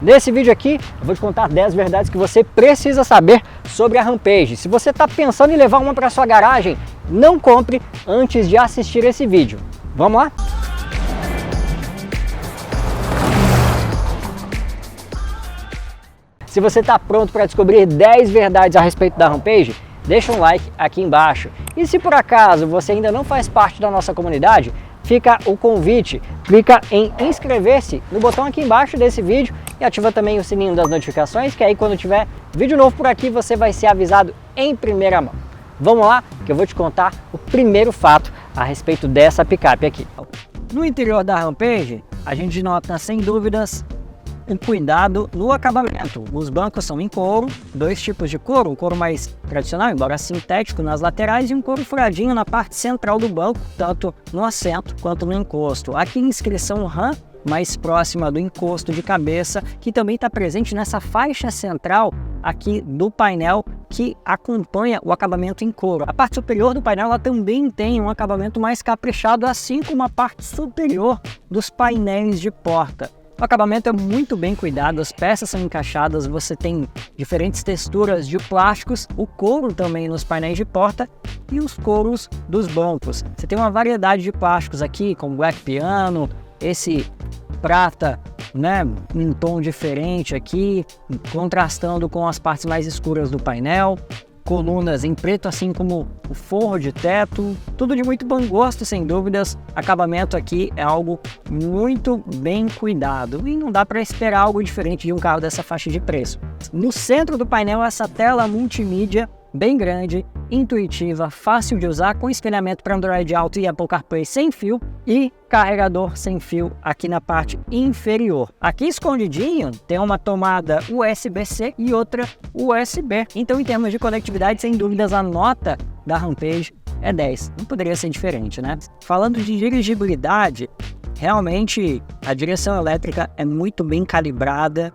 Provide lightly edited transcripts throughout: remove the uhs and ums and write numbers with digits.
Nesse vídeo aqui, eu vou te contar 10 verdades que você precisa saber sobre a Rampage. Se você está pensando em levar uma para sua garagem, não compre antes de assistir esse vídeo. Vamos lá? Se você está pronto para descobrir 10 verdades a respeito da Rampage, deixa um like aqui embaixo. E se por acaso você ainda não faz parte da nossa comunidade, fica o convite, clica em inscrever-se no botão aqui embaixo desse vídeo e ativa também o sininho das notificações, que aí quando tiver vídeo novo por aqui você vai ser avisado em primeira mão. Vamos lá, que eu vou te contar o primeiro fato a respeito dessa picape aqui. No interior da Rampage, a gente nota sem dúvidas um cuidado no acabamento. Os bancos são em couro, dois tipos de couro, um couro mais tradicional, embora sintético, nas laterais, e um couro furadinho na parte central do banco, tanto no assento quanto no encosto. Aqui inscrição RAM, mais próxima do encosto de cabeça, que também está presente nessa faixa central aqui do painel que acompanha o acabamento em couro. A parte superior do painel ela também tem um acabamento mais caprichado, assim como a parte superior dos painéis de porta. O acabamento é muito bem cuidado, as peças são encaixadas, você tem diferentes texturas de plásticos, o couro também nos painéis de porta e os couros dos bancos. Você tem uma variedade de plásticos aqui, como black piano, esse prata, né, em tom diferente aqui, contrastando com as partes mais escuras do painel. Colunas em preto, assim como o forro de teto, tudo de muito bom gosto, sem dúvidas. Acabamento aqui é algo muito bem cuidado e não dá para esperar algo diferente de um carro dessa faixa de preço. No centro do painel, essa tela multimídia bem grande, intuitiva, fácil de usar, com espelhamento para Android Auto e Apple CarPlay sem fio e carregador sem fio aqui na parte inferior. Aqui escondidinho tem uma tomada USB-C e outra USB. Então, em termos de conectividade, sem dúvidas, a nota da Rampage é 10. Não poderia ser diferente, né? Falando de dirigibilidade, realmente a direção elétrica é muito bem calibrada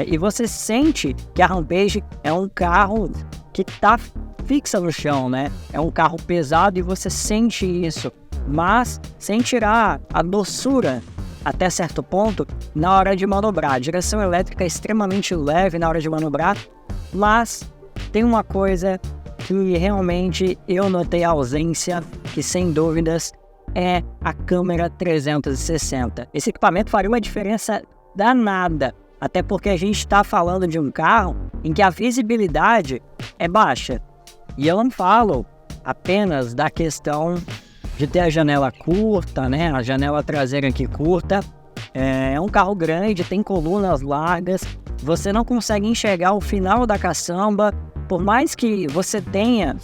e você sente que a Rampage é um carro que está fixa no chão, né? É um carro pesado e você sente isso, mas sem tirar a doçura até certo ponto na hora de manobrar. A direção elétrica é extremamente leve na hora de manobrar, mas tem uma coisa que realmente eu notei a ausência, que sem dúvidas é a câmera 360. Esse equipamento faria uma diferença danada, até porque a gente está falando de um carro em que a visibilidade é baixa. E eu não falo apenas da questão de ter a janela curta, né? A janela traseira aqui curta. É um carro grande, tem colunas largas, você não consegue enxergar o final da caçamba. Por mais que você tenha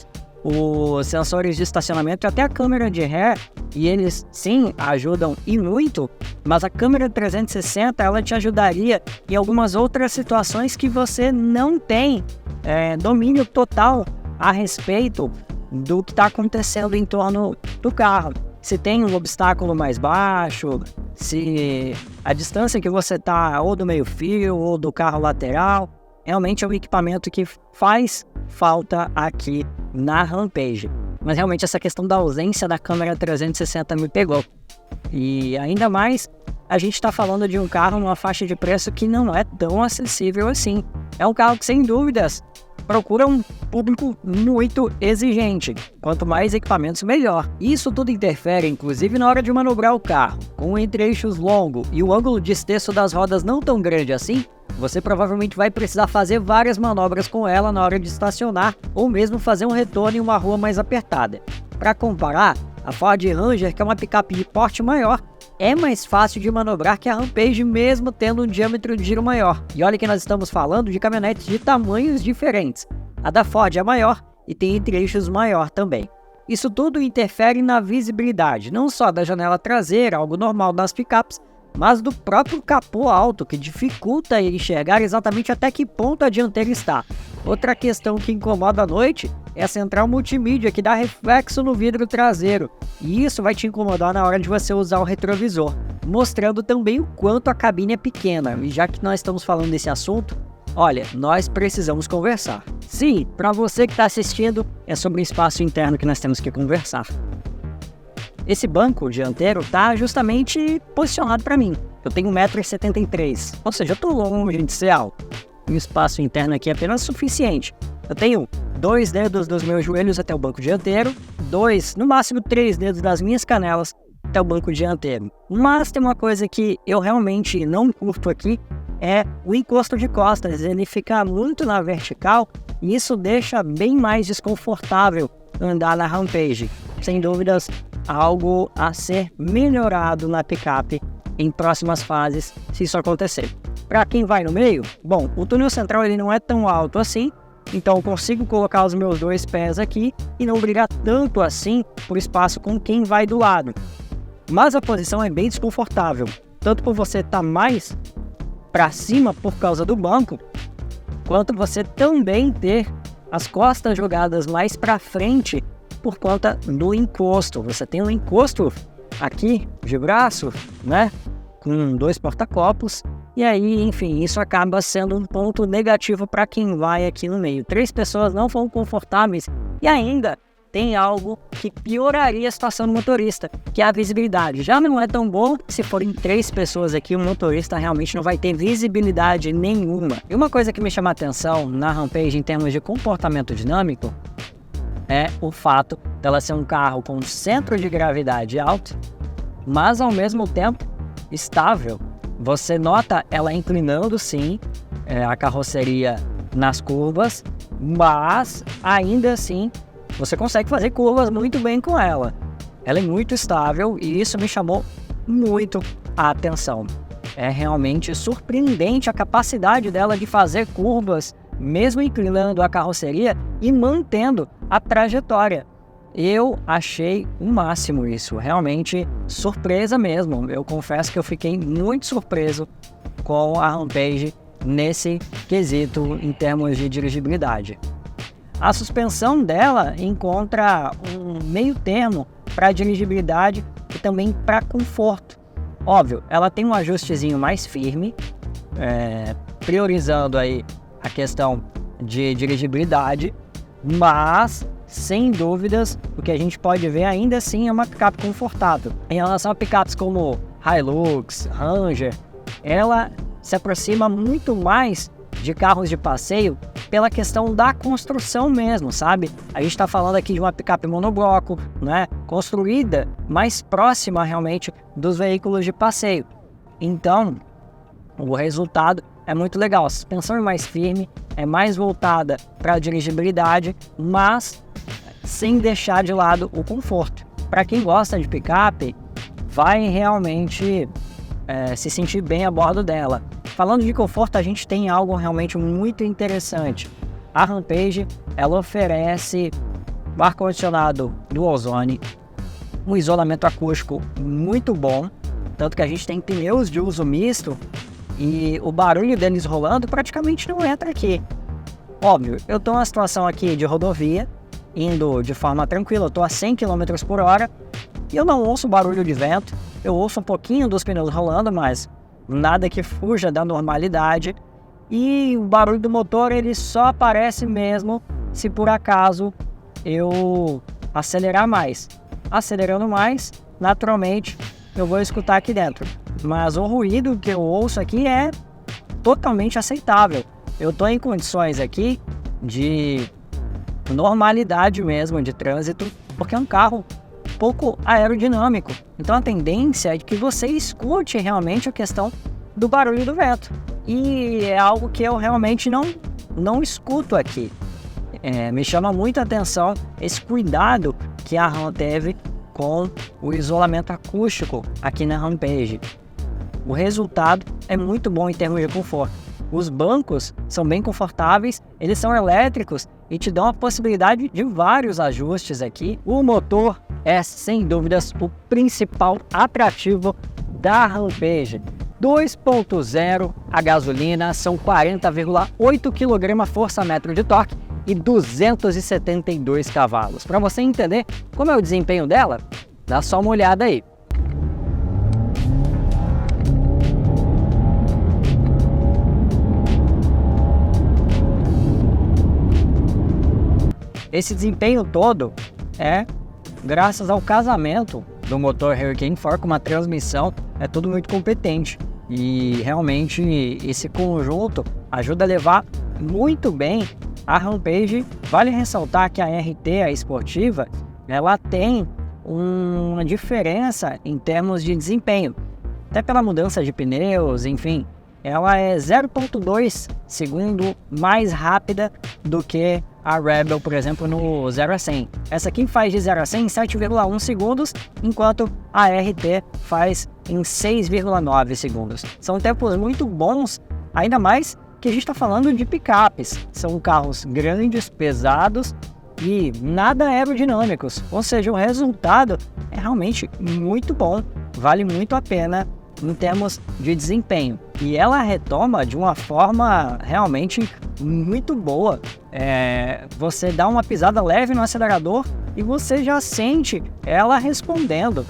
os sensores de estacionamento e até a câmera de ré, e eles sim ajudam e muito, mas a câmera 360 ela te ajudaria em algumas outras situações que você não tem domínio total a respeito do que está acontecendo em torno do carro. Se tem um obstáculo mais baixo, se a distância que você está ou do meio fio ou do carro lateral, realmente é um equipamento que faz falta aqui na Rampage. Mas realmente essa questão da ausência da câmera 360 me pegou. E ainda mais, a gente está falando de um carro numa faixa de preço que não é tão acessível assim. É um carro que, sem dúvidas, procura um público muito exigente. Quanto mais equipamentos, melhor. Isso tudo interfere, inclusive, na hora de manobrar o carro. Com o entre-eixos longo e o ângulo de esterço das rodas não tão grande assim, você provavelmente vai precisar fazer várias manobras com ela na hora de estacionar ou mesmo fazer um retorno em uma rua mais apertada. Para comparar, a Ford Ranger, que é uma picape de porte maior, é mais fácil de manobrar que a Rampage, mesmo tendo um diâmetro de giro maior. E olha que nós estamos falando de caminhonetes de tamanhos diferentes. A da Ford é maior e tem entre-eixos maior também. Isso tudo interfere na visibilidade, não só da janela traseira, algo normal nas picapes, mas do próprio capô alto, que dificulta enxergar exatamente até que ponto a dianteira está. Outra questão que incomoda à noite é a central multimídia, que dá reflexo no vidro traseiro, e isso vai te incomodar na hora de você usar o retrovisor, mostrando também o quanto a cabine é pequena. E já que nós estamos falando desse assunto, olha, nós precisamos conversar. Sim, para você que está assistindo, é sobre o espaço interno que nós temos que conversar. Esse banco dianteiro está justamente posicionado para mim. Eu tenho 1,73 m, ou seja, eu estou longe de ser alto. O espaço interno aqui é apenas suficiente. Eu tenho 2 dedos dos meus joelhos até o banco dianteiro, 2, no máximo 3 dedos das minhas canelas até o banco dianteiro. Mas tem uma coisa que eu realmente não curto aqui, é o encosto de costas. Ele fica muito na vertical e isso deixa bem mais desconfortável andar na Rampage. Sem dúvidas, algo a ser melhorado na picape em próximas fases, se isso acontecer. Para quem vai no meio, bom, o túnel central ele não é tão alto assim, então eu consigo colocar os meus 2 pés aqui e não brigar tanto assim por espaço com quem vai do lado. Mas a posição é bem desconfortável, tanto por você estar mais para cima por causa do banco, quanto você também ter as costas jogadas mais para frente por conta do encosto. Você tem um encosto aqui de braço, né, com 2 porta-copos, e aí, enfim, isso acaba sendo um ponto negativo para quem vai aqui no meio. 3 pessoas não vão confortáveis e ainda tem algo que pioraria a situação do motorista, que é a visibilidade. Já não é tão bom se forem 3 pessoas aqui, o motorista realmente não vai ter visibilidade nenhuma. E uma coisa que me chama a atenção na Rampage em termos de comportamento dinâmico é o fato dela ser um carro com centro de gravidade alto, mas ao mesmo tempo estável. Você nota ela inclinando sim, a carroceria nas curvas, mas ainda assim você consegue fazer curvas muito bem com ela. Ela é muito estável e isso me chamou muito a atenção. É realmente surpreendente a capacidade dela de fazer curvas, mesmo inclinando a carroceria e mantendo a trajetória. Eu achei o máximo isso, realmente surpresa mesmo. Eu confesso que eu fiquei muito surpreso com a Rampage nesse quesito em termos de dirigibilidade. A suspensão dela encontra um meio termo para dirigibilidade e também para conforto. Óbvio, ela tem um ajustezinho mais firme, priorizando aí a questão de dirigibilidade, mas sem dúvidas o que a gente pode ver ainda assim é uma picape confortável. Em relação a picapes como Hilux, Ranger, ela se aproxima muito mais de carros de passeio pela questão da construção mesmo, sabe? A gente está falando aqui de uma picape monobloco, né? Construída mais próxima realmente dos veículos de passeio. Então, o resultado é muito legal. A suspensão é mais firme, é mais voltada para a dirigibilidade, mas sem deixar de lado o conforto. Para quem gosta de picape, vai realmente se sentir bem a bordo dela. Falando de conforto, a gente tem algo realmente muito interessante. A Rampage, ela oferece um ar-condicionado Dual Zone, um isolamento acústico muito bom, tanto que a gente tem pneus de uso misto e o barulho deles rolando praticamente não entra aqui. Óbvio, eu estou numa situação aqui de rodovia, indo de forma tranquila, eu estou a 100 km por hora e eu não ouço barulho de vento, eu ouço um pouquinho dos pneus rolando, mas nada que fuja da normalidade, e o barulho do motor ele só aparece mesmo se por acaso eu acelerar mais. Acelerando mais, naturalmente eu vou escutar aqui dentro, mas o ruído que eu ouço aqui é totalmente aceitável. Eu estou em condições aqui de normalidade mesmo de trânsito, porque é um carro pouco aerodinâmico. Então a tendência é de que você escute realmente a questão do barulho do vento. E é algo que eu realmente não escuto aqui. Me chama muito a atenção esse cuidado que a Ram teve com o isolamento acústico aqui na Rampage. O resultado é muito bom em termos de conforto. Os bancos são bem confortáveis, eles são elétricos e te dão a possibilidade de vários ajustes aqui. O motor é, sem dúvidas, o principal atrativo da Rampage. 2.0 a gasolina, são 40,8 kgfm de torque e 272 cavalos. Para você entender como é o desempenho dela, dá só uma olhada aí. Esse desempenho todo é graças ao casamento do motor Hurricane 4 com uma transmissão, é tudo muito competente. E realmente esse conjunto ajuda a levar muito bem a Rampage. Vale ressaltar que a RT, a esportiva, ela tem uma diferença em termos de desempenho. Até pela mudança de pneus, enfim, ela é 0,2 segundo mais rápida do que a Rebel, por exemplo, no 0 a 100. Essa aqui faz de 0 a 100 em 7,1 segundos, enquanto a RT faz em 6,9 segundos. São tempos muito bons, ainda mais que a gente está falando de picapes. São carros grandes, pesados e nada aerodinâmicos. Ou seja, o resultado é realmente muito bom, vale muito a pena em termos de desempenho. E ela retoma de uma forma realmente muito boa. Você dá uma pisada leve no acelerador e você já sente ela respondendo.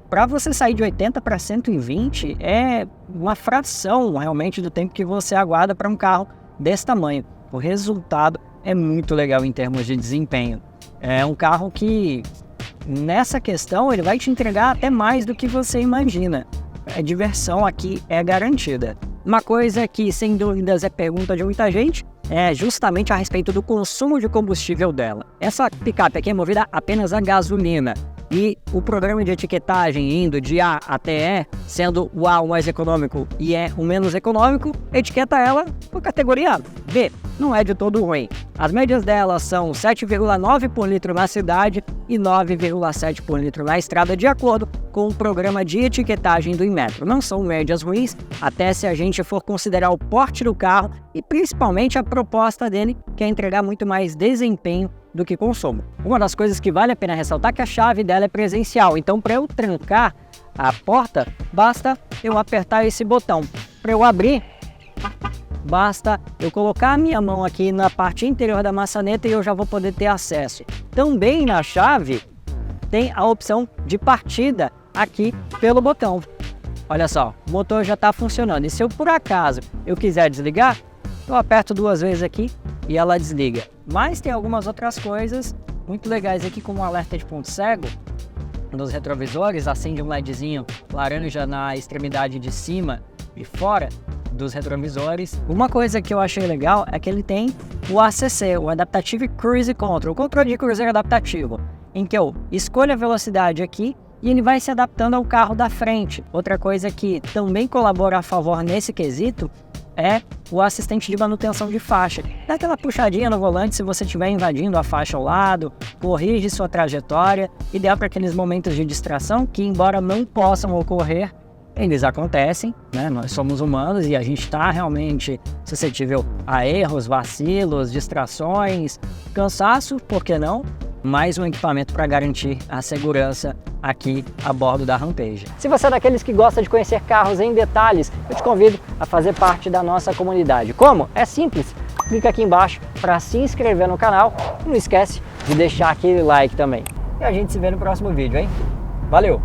Para você sair de 80 para 120 é uma fração realmente do tempo que você aguarda para um carro desse tamanho. O resultado é muito legal em termos de desempenho. É um carro que, nessa questão, ele vai te entregar até mais do que você imagina. A diversão aqui é garantida. Uma coisa que, sem dúvidas, é pergunta de muita gente é justamente a respeito do consumo de combustível dela. Essa picape aqui é movida apenas a gasolina. E o programa de etiquetagem indo de A até E, sendo o A o mais econômico e E o menos econômico, etiqueta ela por categoria B. Não é de todo ruim. As médias dela são 7,9 por litro na cidade e 9,7 por litro na estrada, de acordo com o programa de etiquetagem do Inmetro. Não são médias ruins, até se a gente for considerar o porte do carro e principalmente a proposta dele, que é entregar muito mais desempenho do que consumo. Uma das coisas que vale a pena ressaltar é que a chave dela é presencial, então para eu trancar a porta, basta eu apertar esse botão. Para eu abrir, basta eu colocar a minha mão aqui na parte interior da maçaneta e eu já vou poder ter acesso. Também na chave tem a opção de partida aqui pelo botão. Olha só, o motor já está funcionando e se eu por acaso eu quiser desligar, eu aperto 2 vezes aqui e ela desliga. Mas tem algumas outras coisas muito legais aqui, como o alerta de ponto cego nos retrovisores, acende um LEDzinho laranja na extremidade de cima e fora dos retrovisores. Uma coisa que eu achei legal é que ele tem o ACC, o Adaptive Cruise Control, o controle de cruzeiro adaptativo, em que eu escolho a velocidade aqui e ele vai se adaptando ao carro da frente. Outra coisa que também colabora a favor nesse quesito é o assistente de manutenção de faixa. Dá aquela puxadinha no volante se você estiver invadindo a faixa ao lado, corrige sua trajetória, ideal para aqueles momentos de distração que, embora não possam ocorrer, eles acontecem, né? Nós somos humanos e a gente está realmente suscetível a erros, vacilos, distrações, cansaço, por que não? Mais um equipamento para garantir a segurança aqui a bordo da Rampage. Se você é daqueles que gosta de conhecer carros em detalhes, eu te convido a fazer parte da nossa comunidade. Como? É simples. Clica aqui embaixo para se inscrever no canal e não esquece de deixar aquele like também. E a gente se vê no próximo vídeo, hein? Valeu!